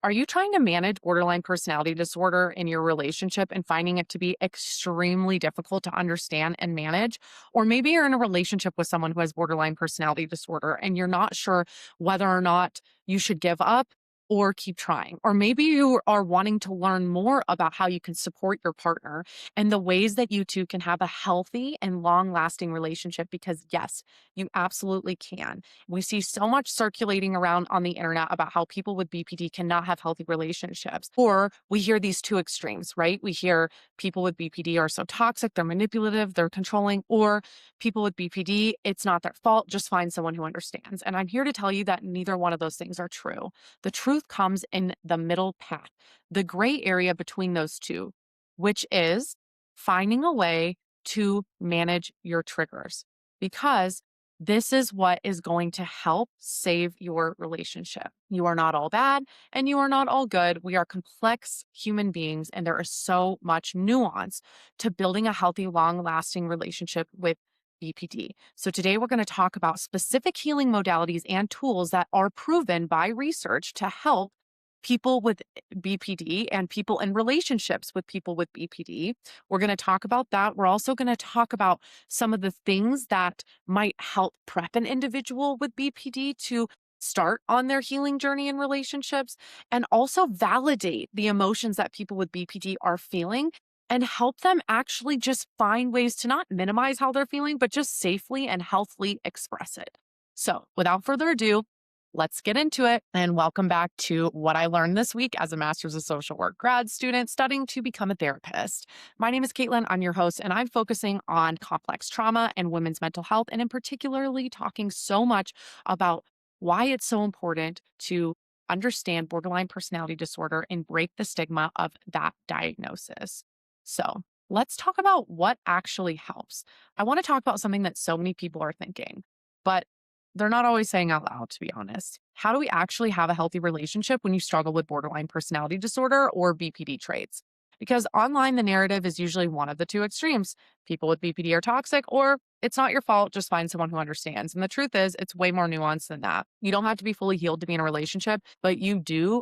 Are you trying to manage borderline personality disorder in your relationship and finding it to be extremely difficult to understand and manage? Or maybe you're in a relationship with someone who has borderline personality disorder and you're not sure whether or not you should give up or keep trying. Or maybe you are wanting to learn more about how you can support your partner and the ways that you two can have a healthy and long lasting relationship because, yes, you absolutely can. We see so much circulating around on the internet about how people with BPD cannot have healthy relationships. Or we hear these two extremes, right? We hear people with BPD are so toxic, they're manipulative, they're controlling, or people with BPD, it's not their fault, just find someone who understands. And I'm here to tell you that neither one of those things are true. The truth comes in the middle path, the gray area between those two, which is finding a way to manage your triggers. Because this is what is going to help save your relationship. You are not all bad and you are not all good. We are complex human beings, and there is so much nuance to building a healthy, long lasting relationship with BPD. So, today we're going to talk about specific healing modalities and tools that are proven by research to help people with BPD and people in relationships with people with BPD. We're going to talk about that. We're also going to talk about some of the things that might help prep an individual with BPD to start on their healing journey in relationships, and also validate the emotions that people with BPD are feeling and help them actually just find ways to not minimize how they're feeling, but just safely and healthily express it. So, without further ado, let's get into it, and welcome back to what I learned this week as a Master's of Social Work grad student studying to become a therapist. My name is Kaytlyn. I'm your host, and I'm focusing on complex trauma and women's mental health, and in particularly talking so much about why it's so important to understand borderline personality disorder and break the stigma of that diagnosis. So, let's talk about what actually helps. I want to talk about something that so many people are thinking, but they're not always saying out loud, to be honest. How do we actually have a healthy relationship when you struggle with borderline personality disorder or BPD traits? Because online, the narrative is usually one of the two extremes. People with BPD are toxic, or it's not your fault, just find someone who understands. And the truth is, it's way more nuanced than that. You don't have to be fully healed to be in a relationship, but you do,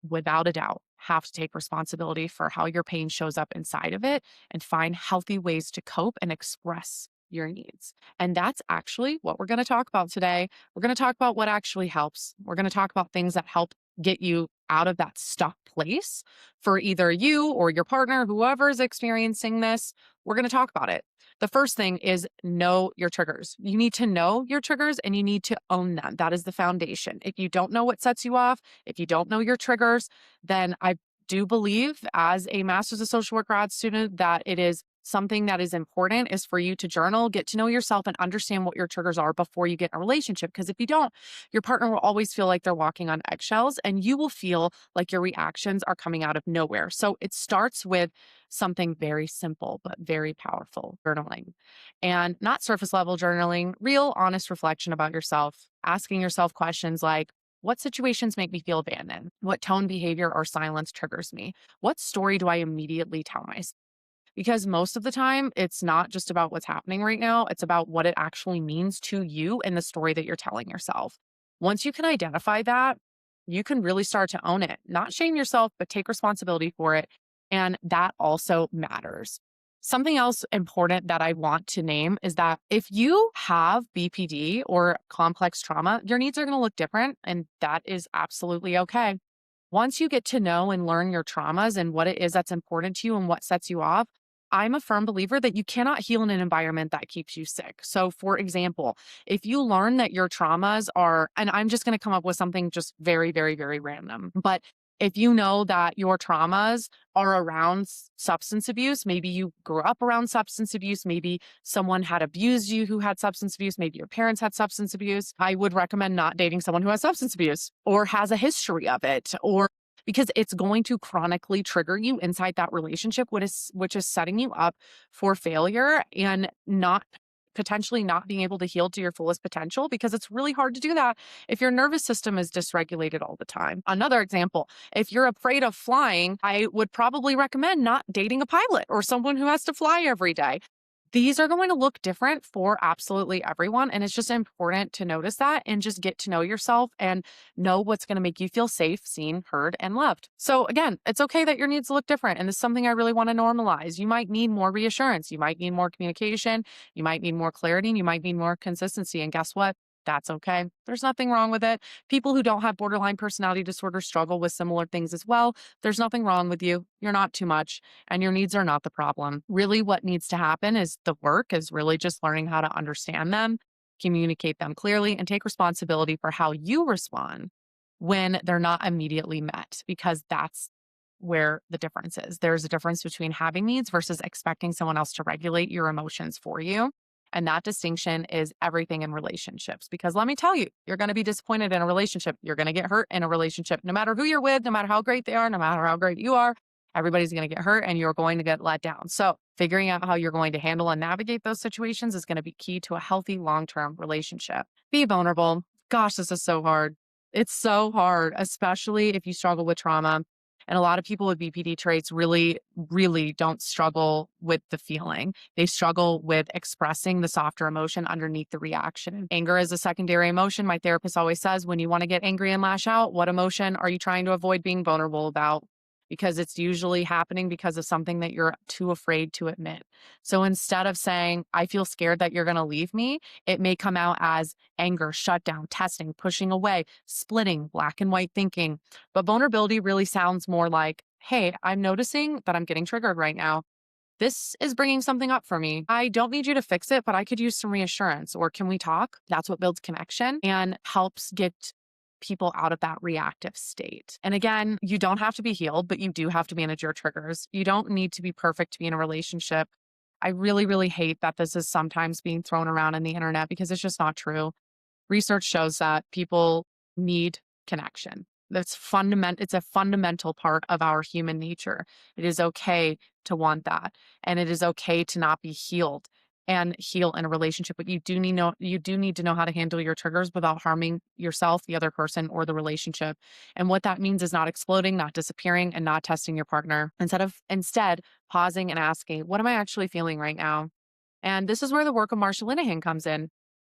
without a doubt, have to take responsibility for how your pain shows up inside of it and find healthy ways to cope and express your needs. And that's actually what we're going to talk about today. We're going to talk about what actually helps. We're going to talk about things that help get you out of that stuck place for either you or your partner, whoever is experiencing this. We're going to talk about it. The first thing is know your triggers. You need to know your triggers and you need to own them. That is the foundation. If you don't know what sets you off, if you don't know your triggers, then I do believe as a Master's of Social Work grad student that it is something that is important is for you to journal, get to know yourself, and understand what your triggers are before you get in a relationship. Because if you don't, your partner will always feel like they're walking on eggshells and you will feel like your reactions are coming out of nowhere. So it starts with something very simple, but very powerful: journaling. And not surface level journaling, real, honest reflection about yourself, asking yourself questions like, what situations make me feel abandoned? What tone, behavior, or silence triggers me? What story do I immediately tell myself? Because most of the time, it's not just about what's happening right now, it's about what it actually means to you and the story that you're telling yourself. Once you can identify that, you can really start to own it. Not shame yourself, but take responsibility for it. And that also matters. Something else important that I want to name is that if you have BPD or complex trauma, your needs are going to look different, and that is absolutely okay. Once you get to know and learn your traumas and what it is that's important to you and what sets you off, I'm a firm believer that you cannot heal in an environment that keeps you sick. So, for example, if you learn that your traumas are, and I'm just going to come up with something just very, very, very random, but if you know that your traumas are around substance abuse, maybe you grew up around substance abuse, maybe someone had abused you who had substance abuse, maybe your parents had substance abuse, I would recommend not dating someone who has substance abuse or has a history of it, or because it's going to chronically trigger you inside that relationship, which is setting you up for failure and not potentially not being able to heal to your fullest potential, because it's really hard to do that if your nervous system is dysregulated all the time. Another example, if you're afraid of flying, I would probably recommend not dating a pilot or someone who has to fly every day. These are going to look different for absolutely everyone. And it's just important to notice that and just get to know yourself and know what's going to make you feel safe, seen, heard, and loved. So, again, it's okay that your needs look different. And this is something I really want to normalize. You might need more reassurance. You might need more communication. You might need more clarity. And you might need more consistency. And guess what? That's okay. There's nothing wrong with it. People who don't have borderline personality disorder struggle with similar things as well. There's nothing wrong with you. You're not too much, and your needs are not the problem. Really, what needs to happen is the work is really just learning how to understand them, communicate them clearly, and take responsibility for how you respond when they're not immediately met, because that's where the difference is. There's a difference between having needs versus expecting someone else to regulate your emotions for you. And that distinction is everything in relationships. Because let me tell you, you're going to be disappointed in a relationship. You're going to get hurt in a relationship, no matter who you're with, no matter how great they are, no matter how great you are. Everybody's going to get hurt and you're going to get let down. So, figuring out how you're going to handle and navigate those situations is going to be key to a healthy long term relationship. Be vulnerable. Gosh, this is so hard. It's so hard, especially if you struggle with trauma. And a lot of people with BPD traits really, really don't struggle with the feeling. They struggle with expressing the softer emotion underneath the reaction. Anger is a secondary emotion. My therapist always says, when you want to get angry and lash out, what emotion are you trying to avoid being vulnerable about? Because it's usually happening because of something that you're too afraid to admit. So instead of saying, I feel scared that you're going to leave me, it may come out as anger, shutdown, testing, pushing away, splitting, black and white thinking. But vulnerability really sounds more like, hey, I'm noticing that I'm getting triggered right now. This is bringing something up for me. I don't need you to fix it, but I could use some reassurance. Or can we talk? That's what builds connection and helps get people out of that reactive state. And again, you don't have to be healed, but you do have to manage your triggers. You don't need to be perfect to be in a relationship. I really, really hate that this is sometimes being thrown around in the internet because it's just not true. Research shows that people need connection. It's a fundamental part of our human nature. It is okay to want that. And it is okay to not be healed and heal in a relationship. But you do need to know how to handle your triggers without harming yourself, the other person, or the relationship. And what that means is not exploding, not disappearing, and not testing your partner. Instead, pausing and asking, what am I actually feeling right now? And this is where the work of Marsha Linehan comes in.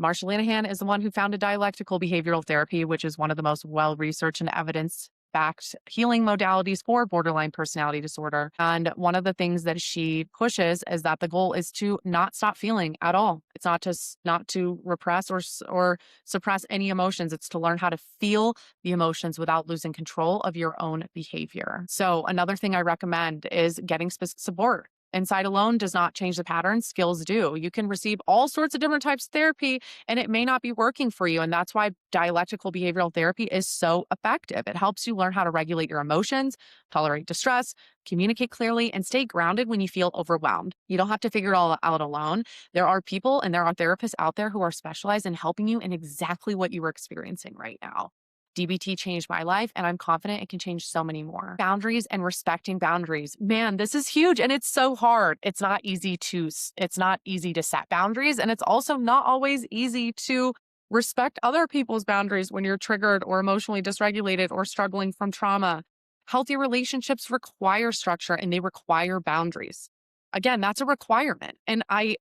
Marsha Linehan is the one who founded dialectical behavioral therapy, which is one of the most well-researched and evidence-backed healing modalities for borderline personality disorder. And one of the things that she pushes is that the goal is to not stop feeling at all. It's not to repress or suppress any emotions. It's to learn how to feel the emotions without losing control of your own behavior. So another thing I recommend is getting support. Insight alone does not change the pattern, skills do. You can receive all sorts of different types of therapy and it may not be working for you. And that's why dialectical behavioral therapy is so effective. It helps you learn how to regulate your emotions, tolerate distress, communicate clearly, and stay grounded when you feel overwhelmed. You don't have to figure it all out alone. There are people and there are therapists out there who are specialized in helping you in exactly what you are experiencing right now. DBT changed my life, and I'm confident it can change so many more. Boundaries and respecting boundaries. Man, this is huge, and it's so hard. It's not easy to set boundaries, and it's also not always easy to respect other people's boundaries when you're triggered or emotionally dysregulated or struggling from trauma. Healthy relationships require structure and they require boundaries. Again, that's a requirement. And I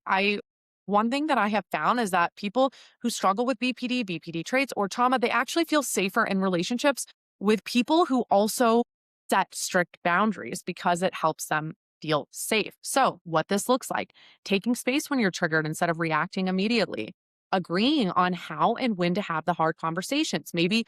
one thing that I have found is that people who struggle with BPD traits, or trauma, they actually feel safer in relationships with people who also set strict boundaries because it helps them feel safe. So, what this looks like: taking space when you're triggered instead of reacting immediately, agreeing on how and when to have the hard conversations. Maybe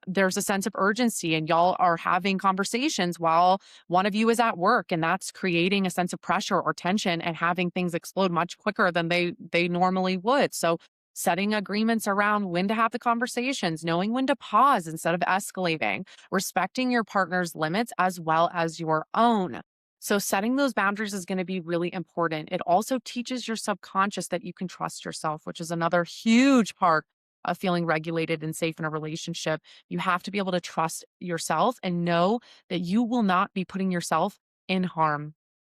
there's a sense of urgency and y'all are having conversations while one of you is at work, and that's creating a sense of pressure or tension and having things explode much quicker than they normally would. So setting agreements around when to have the conversations, knowing when to pause instead of escalating, respecting your partner's limits as well as your own. So setting those boundaries is going to be really important. It also teaches your subconscious that you can trust yourself, which is another huge part of feeling regulated and safe in a relationship. You have to be able to trust yourself and know that you will not be putting yourself in harm.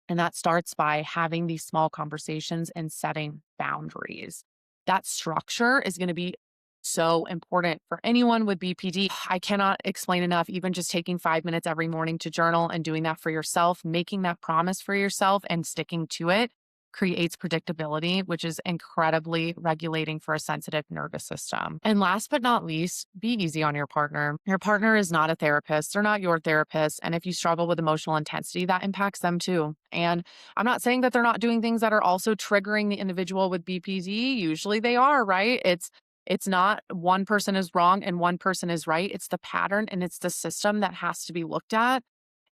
And that starts by having these small conversations and setting boundaries. That structure is going to be so important for anyone with BPD. I cannot explain enough, even just taking 5 minutes every morning to journal and doing that for yourself, making that promise for yourself and sticking to it creates predictability, which is incredibly regulating for a sensitive nervous system. And last but not least, be easy on your partner. Your partner is not a therapist, they're not your therapist. And if you struggle with emotional intensity, that impacts them too. And I'm not saying that they're not doing things that are also triggering the individual with BPD. Usually they are, right? It's not one person is wrong and one person is right. It's the pattern and it's the system that has to be looked at.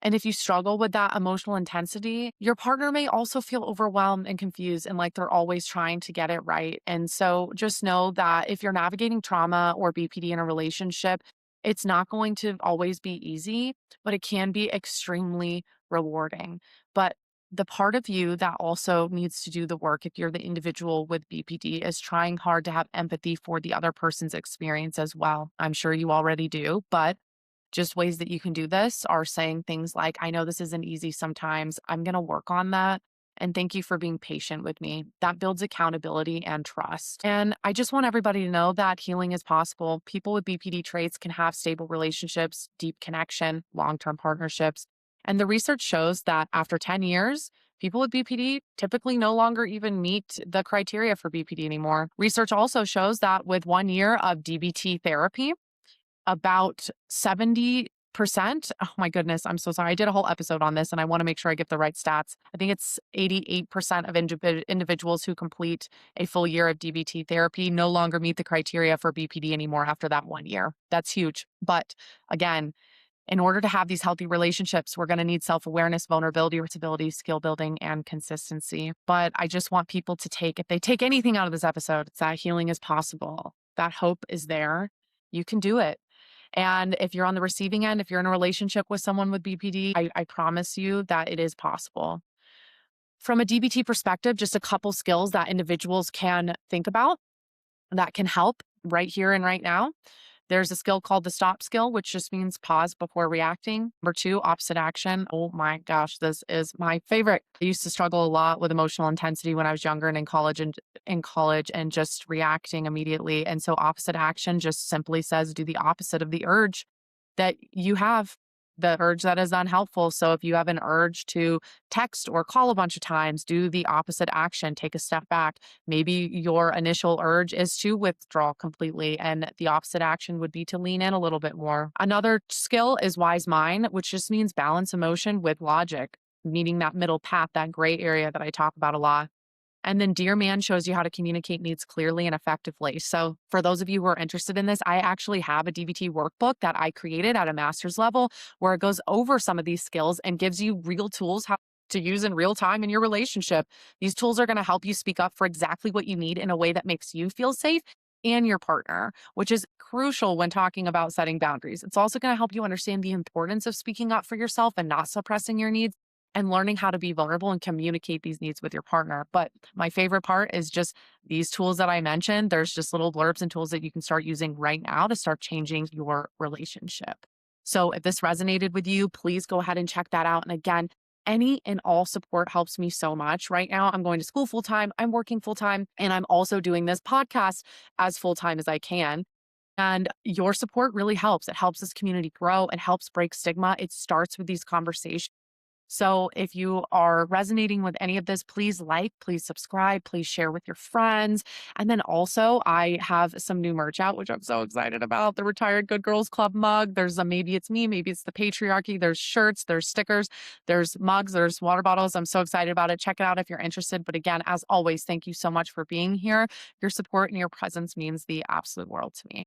And if you struggle with that emotional intensity, your partner may also feel overwhelmed and confused and like they're always trying to get it right. And so just know that if you're navigating trauma or BPD in a relationship, it's not going to always be easy, but it can be extremely rewarding. But the part of you that also needs to do the work, if you're the individual with BPD, is trying hard to have empathy for the other person's experience as well. I'm sure you already do, but just ways that you can do this are saying things like, I know this isn't easy sometimes. I'm going to work on that. And thank you for being patient with me. That builds accountability and trust. And I just want everybody to know that healing is possible. People with BPD traits can have stable relationships, deep connection, long term partnerships. And the research shows that after 10 years, people with BPD typically no longer even meet the criteria for BPD anymore. Research also shows that with 1 year of DBT therapy, about 70%. Oh my goodness, I'm so sorry. I did a whole episode on this and I want to make sure I get the right stats. I think it's 88% of individuals who complete a full year of DBT therapy no longer meet the criteria for BPD anymore after that 1 year. That's huge. But again, in order to have these healthy relationships, we're going to need self awareness, vulnerability, irritability, skill building, and consistency. But I just want people to take, if they take anything out of this episode, it's that healing is possible. That hope is there. You can do it. And if you're on the receiving end, if you're in a relationship with someone with BPD, I promise you that it is possible. From a DBT perspective, just a couple skills that individuals can think about that can help right here and right now. There's a skill called the stop skill, which just means pause before reacting. Number two, opposite action. Oh my gosh, this is my favorite. I used to struggle a lot with emotional intensity when I was younger and in college and just reacting immediately. And so opposite action just simply says do the opposite of the urge that you have, the urge that is unhelpful. So if you have an urge to text or call a bunch of times, do the opposite action, take a step back. Maybe your initial urge is to withdraw completely, and the opposite action would be to lean in a little bit more. Another skill is wise mind, which just means balance emotion with logic, meaning that middle path, that gray area that I talk about a lot. And then Dear Man shows you how to communicate needs clearly and effectively. So for those of you who are interested in this, I actually have a DBT workbook that I created at a master's level where it goes over some of these skills and gives you real tools how to use in real time in your relationship. These tools are going to help you speak up for exactly what you need in a way that makes you feel safe and your partner, which is crucial when talking about setting boundaries. It's also going to help you understand the importance of speaking up for yourself and not suppressing your needs and learning how to be vulnerable and communicate these needs with your partner. But my favorite part is just these tools that I mentioned. There's just little blurbs and tools that you can start using right now to start changing your relationship. So if this resonated with you, please go ahead and check that out. And again, any and all support helps me so much. Right now, I'm going to school full time, I'm working full time, and I'm also doing this podcast as full time as I can. And your support really helps. It helps this community grow. It helps break stigma. It starts with these conversations. So if you are resonating with any of this, please like, please subscribe, please share with your friends. And then also I have some new merch out, which I'm so excited about. The Retired Good Girls Club mug. There's a Maybe It's Me, Maybe It's the Patriarchy. There's shirts, there's stickers, there's mugs, there's water bottles. I'm so excited about it. Check it out if you're interested. But again, as always, thank you so much for being here. Your support and your presence means the absolute world to me.